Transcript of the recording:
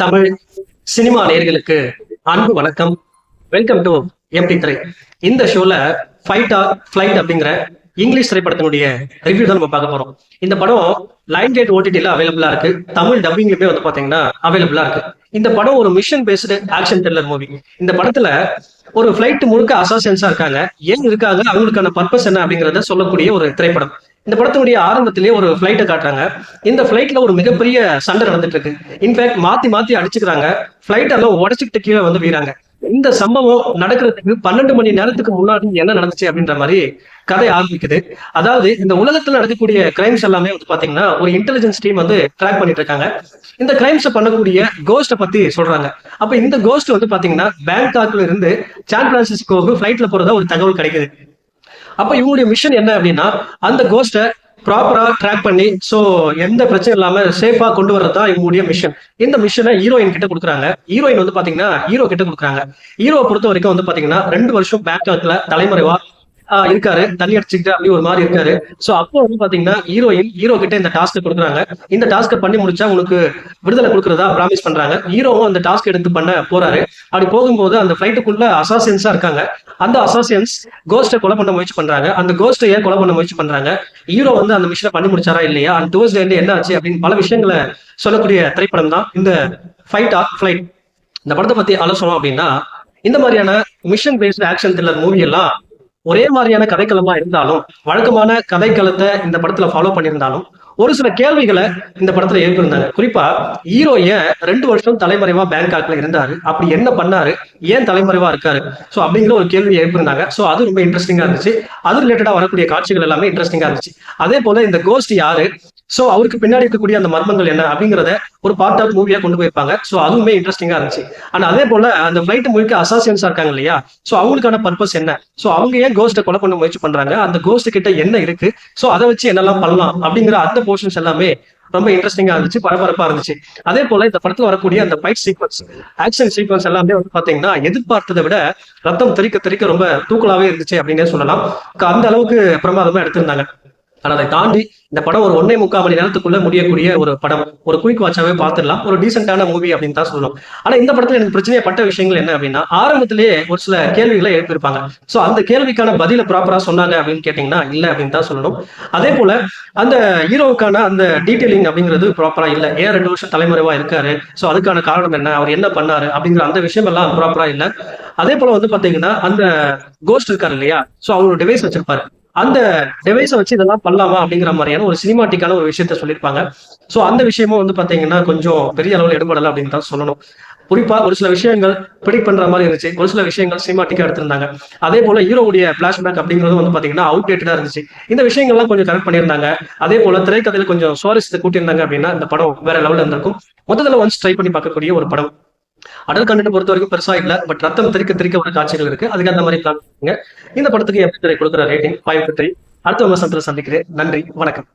Tamil cinema நேயர்களுக்கு அன்பு வணக்கம். வெல்கம் டு எம்டி திரை. இந்த ஷோல ஃபைட் ஆர் ஃபிளைட் அப்படிங்கிற இங்கிலீஷ் திரைப்படத்தினுடைய ரிவ்யூ தான் நம்ம பார்க்க போறோம். இந்த படம் லைன் கேட் ஓடிடில அவைலபிளா இருக்கு. தமிழ் டப்பிங்லயுமே வந்து பாத்தீங்கன்னா அவைலபிளா இருக்கு. இந்த படம் ஒரு mission based action thriller movie. இந்த படத்துல ஒரு ஃபிளைட் முழுக்க அசாசியன்ஸா இருக்காங்க. ஏன் இருக்காங்க, அவங்களுக்கான பர்பஸ் என்ன அப்படிங்கறத சொல்லக்கூடிய ஒரு திரைப்படம். இந்த படத்தினுடைய ஆரம்பத்திலேயே ஒரு ஃபிளைட்டை காட்டுறாங்க. இந்த ஃபிளைட்ல ஒரு மிகப்பெரிய சண்டை நடந்துட்டு இருக்கு. இன்ஃபேக்ட் மாத்தி மாத்தி அடிச்சுக்கிறாங்க. ஃபிளைட் எல்லாம் உடச்சுக்கிட்டு கீழே வந்து வீறாங்க. இந்த சம்பவம் நடக்கிறதுக்கு 12 மணி நேரத்துக்கு முன்னாடி என்ன நடந்துச்சு அப்படின்ற மாதிரி கதை ஆரம்பிக்குது. அதாவது இந்த உலகத்துல நடக்கக்கூடிய கிரைம்ஸ் எல்லாமே வந்து பாத்தீங்கன்னா ஒரு இன்டெலிஜென்ஸ் டீம் வந்து ட்ராக் பண்ணிட்டு இருக்காங்க. இந்த கிரைம்ஸை பண்ணக்கூடிய கோஸ்ட்டை பத்தி சொல்றாங்க. அப்ப இந்த கோஸ்ட் வந்து பாத்தீங்கன்னா பேங்காக்ல இருந்து சான் பிரான்சிஸ்கோவுக்கு ஃபிளைட்ல போறதா ஒரு தகவல் கிடைக்குது. அப்ப இவங்களுடைய மிஷன் என்ன அப்படின்னா அந்த கோஸ்ட்டை ப்ராப்பரா ட்ராக் பண்ணி சோ எந்த பிரச்சனையும் இல்லாம சேஃபா கொண்டு வரதான் இவங்களுடைய மிஷன். இந்த மிஷனை ஹீரோயின் கிட்ட கொடுக்குறாங்க. ஹீரோயின் வந்து பாத்தீங்கன்னா ஹீரோ கிட்ட கொடுக்குறாங்க. ஹீரோவை பொறுத்த வரைக்கும் வந்து பாத்தீங்கன்னா 2 வருஷம் பேங்காக்ல தலைமறைவா இருக்காரு. தண்ணி அடிச்சுக்கிட்டு அப்படி ஒரு மாதிரி இருக்காரு. சோ அப்போ வந்து பாத்தீங்கன்னா ஹீரோயின் ஹீரோ கிட்ட இந்த டாஸ்க் கொடுக்குறாங்க. இந்த டாஸ்கை பண்ணி முடிச்சா உனக்கு விடுதலை கொடுக்கறதா ப்ராமிஸ் பண்றாங்க. ஹீரோவும் அந்த டாஸ்க் எடுத்து பண்ண போறாரு. அப்படி போகும்போது அந்த ஃபிளைட்டுக்குள்ள அசாசியன்ஸா இருக்காங்க. அந்த அசாசியன்ஸ் கோஸ்ட்டை கொலை பண்ண முயற்சி பண்றாங்க. அந்த கோஸ்ட்டை ஏன் கொலை பண்ண முயற்சி பண்றாங்க, ஹீரோ வந்து அந்த மிஷனை பண்ணி முடிச்சாரா இல்லையா, அந்த டுவர்ட்ஸ் எண்ட் என்ன ஆச்சு அப்படின்னு பல விஷயங்களை சொல்லக்கூடிய திரைப்படம் தான் இந்த ஃபைட் ஆர் ஃபிளைட். இந்த படத்தை பத்தி ஆலோசனை அப்படின்னா, இந்த மாதிரியான mission based action thriller movie எல்லாம் ஒரே மாதிரியான கதைக்களமா இருந்தாலும், வழக்கமான கதைக்களத்தை இந்த படத்துல ஃபாலோ பண்ணியிருந்தாலும், ஒரு சில கேள்விகளை இந்த படத்துல எழுப்பியிருந்தாங்க. குறிப்பா ஹீரோ ஏன் 2 வருஷம் தலைமறைவா பேங்காக்ல இருந்தாரு, அப்படி என்ன பண்ணாரு, ஏன் தலைமறைவா இருக்காரு, சோ அப்படிங்கிற ஒரு கேள்வி எழுப்பியிருந்தாங்க. சோ அது ரொம்ப இன்ட்ரெஸ்டிங்கா இருந்துச்சு. அது ரிலேட்டடா வரக்கூடிய காட்சிகள் எல்லாமே இன்ட்ரெஸ்டிங்கா இருந்துச்சு. அதே போல இந்த கோஸ்ட் யாரு, சோ அவருக்கு பின்னாடி இருக்கக்கூடிய அந்த மர்மங்கள் என்ன அப்படிங்கறத ஒரு பார்ட் ஆஃப் மூவியா கொண்டு போயிருப்பாங்க. சோ அதுவுமே இன்ட்ரெஸ்டிங்கா இருந்துச்சு. ஆனா அதே போல அந்த ஃபிளைட் முழுக்க அசாசியன்ஸா இருக்காங்க இல்லையா, சோ அவங்களுக்கான பர்பஸ் என்ன, சோ அவங்க ஏன் கோஸ்ட்டை கொலை பண்ண முயற்சி பண்றாங்க, அந்த கோஸ்ட் கிட்ட என்ன இருக்கு, சோ அதை வச்சு என்னெல்லாம் பண்ணலாம் அப்படிங்கிற அந்த போர்ஷன்ஸ் எல்லாமே ரொம்ப இன்ட்ரெஸ்டிங்கா இருந்துச்சு, பரபரப்பா இருந்துச்சு. அதே போல இந்த படத்துல வரக்கூடிய அந்த ஃபைட் சீக்வன்ஸ், ஆக்ஷன் சீக்வன்ஸ் எல்லாமே வந்து பாத்தீங்கன்னா எதிர்பார்த்ததை விட ரத்தம் தெறிக்க தெறிக்க ரொம்ப தூக்கலாவே இருந்துச்சு அப்படின்னே சொல்லலாம். அந்த அளவுக்கு பிரமாதமா எடுத்திருந்தாங்க. ஆனா அதை தாண்டி இந்த படம் ஒரு 1.25 மணி நேரத்துக்குள்ள முடியக்கூடிய ஒரு படம். ஒரு குயிக் வாட்சாவே பார்த்துடலாம். ஒரு டீசென்டான மூவி அப்படின்னு தான் சொல்லணும். ஆனா இந்த படத்துல எனக்கு பிரச்சனைப்பட்ட விஷயங்கள் என்ன அப்படின்னா, ஆரம்பத்திலேயே ஒரு சில கேள்விகளை எழுப்பியிருப்பாங்க. சோ அந்த கேள்விக்கான பதில ப்ராப்பரா சொன்னாங்க அப்படின்னு கேட்டீங்கன்னா இல்ல அப்படின்னு தான் சொல்லணும். அதே போல அந்த ஹீரோவுக்கான அந்த டீடைலிங் அப்படிங்கிறது ப்ராப்பரா இல்ல. ஏன் 2 வருஷம் தலைமறைவா இருக்காரு, சோ அதுக்கான காரணம் என்ன, அவர் என்ன பண்ணாரு அப்படிங்கிற அந்த விஷயம் எல்லாம் ப்ராப்பரா இல்ல. அதே போல வந்து பாத்தீங்கன்னா அந்த கோஸ்ட் இருக்காரு இல்லையா, சோ அவரோட டிவைஸ் வச்சிருப்பாரு. அந்த டிவைஸை வச்சு இதெல்லாம் பண்ணலாமா அப்படிங்கிற மாதிரியான ஒரு சினிமாட்டிக்கான ஒரு விஷயத்த சொல்லியிருப்பாங்க. சோ அந்த விஷயமும் வந்து பாத்தீங்கன்னா கொஞ்சம் பெரிய அளவில் எடுபடலை அப்படின்னு தான் சொல்லணும். குறிப்பா ஒரு சில விஷயங்கள் ப்ரிடிக்ட் பண்ற மாதிரி இருந்துச்சு, ஒரு சில விஷயங்கள் சினிமாட்டிக்கா எடுத்திருந்தாங்க. அதே போல ஹீரோவுடைய பிளாஷ்பேக் அப்படிங்கிறது வந்து பாத்தீங்கன்னா அவுடேட்டடா இருந்துச்சு. இந்த விஷயங்கள்லாம் கொஞ்சம் கரெக்ட் பண்ணியிருந்தாங்க. அதே போல திரைக்கதையில கொஞ்சம் சுவாரஸ்யத்தை கூட்டியிருந்தாங்க அப்படின்னா இந்த படம் வேற லெவல்ல இருந்திருக்கும். மொத்தத்துல ஒன்ஸ் ட்ரை பண்ணி பார்க்கக்கூடிய ஒரு படம். அடல் கண்டென்ட் பொறுத்த வரைக்கும் பெருசா இல்ல, பட் ரத்தம் தெறிக்க தெறிக்க ஒரு காட்சிகள் இருக்கு. அதுக்கு அந்த மாதிரி பிளான் பண்ணுங்க. இந்த படத்துக்கு எப்படி கொடுக்குற ரேட்டிங் 5/3. அடுத்த விமர்சனத்துல சந்திக்கிறேன். நன்றி, வணக்கம்.